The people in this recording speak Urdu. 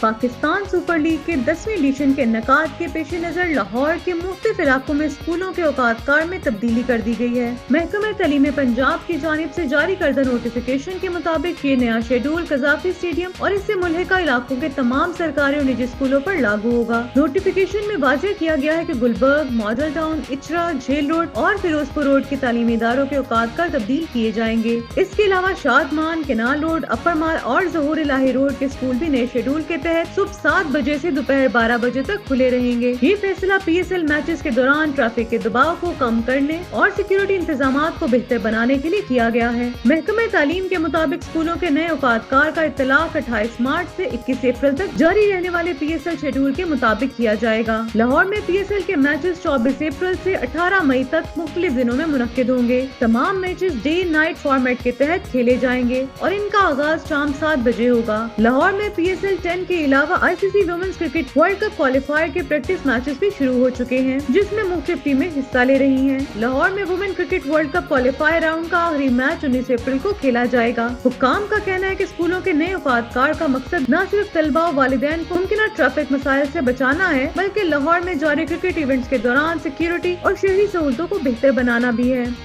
پاکستان سپر لیگ کے 10ویں ایڈیشن کے انعقاد کے پیش نظر لاہور کے مختلف علاقوں میں اسکولوں کے اوقات کار میں تبدیلی کر دی گئی ہے۔ محکمہ تعلیم پنجاب کی جانب سے جاری کردہ نوٹیفکیشن کے مطابق یہ نیا شیڈول قذافی اسٹیڈیم اور اس سے ملحقہ علاقوں کے تمام سرکاری اور نجی اسکولوں پر لاگو ہوگا۔ نوٹیفکیشن میں واضح کیا گیا ہے کہ گلبرگ، ماڈل ٹاؤن، اچرا، جھیل روڈ اور فیروز پور روڈ کے تعلیمی اداروں کے اوقات کار تبدیل کیے جائیں گے۔ اس کے علاوہ شادمان، کینال روڈ، اپر مال اور ظہور الہی روڈ کے اسکول بھی نئے شیڈول کے تحت صبح 7 بجے سے دوپہر 12 بجے تک کھلے رہیں گے۔ یہ فیصلہ پی ایس ایل میچز کے دوران ٹریفک کے دباؤ کو کم کرنے اور سیکیورٹی انتظامات کو بہتر بنانے کے لیے کیا گیا ہے۔ محکمہ تعلیم کے مطابق اسکولوں کے نئے اوقات کار کا اطلاق 28 مارچ سے 21 اپریل تک جاری رہنے والے پی ایس ایل شیڈول کے مطابق کیا جائے گا۔ لاہور میں پی ایس ایل کے میچز 24 اپریل سے 18 مئی تک مختلف دنوں میں منعقد ہوں گے۔ تمام میچز ڈے نائٹ فارمیٹ کے تحت کھیلے جائیں گے اور ان کا آغاز شام 7 بجے ہوگا۔ لاہور میں پی ایس ایل 10 کے علاوہ I C C women's cricket world cup qualifier کے پریکٹس میچز بھی شروع ہو چکے ہیں، جس میں مختلف ٹیمیں حصہ لے رہی ہیں۔ لاہور میں women cricket world cup qualifier round کا آخری میچ 19 اپریل کو کھیلا جائے گا۔ حکام کا کہنا ہے کہ اسکولوں کے نئے اوقات کار کا مقصد نہ صرف طلباء و والدین کو ممکنہ ٹریفک مسائل سے بچانا ہے، بلکہ لاہور میں جاری کرکٹ ایونٹس کے دوران سیکیورٹی اور شہری سہولتوں کو بہتر بنانا بھی ہے۔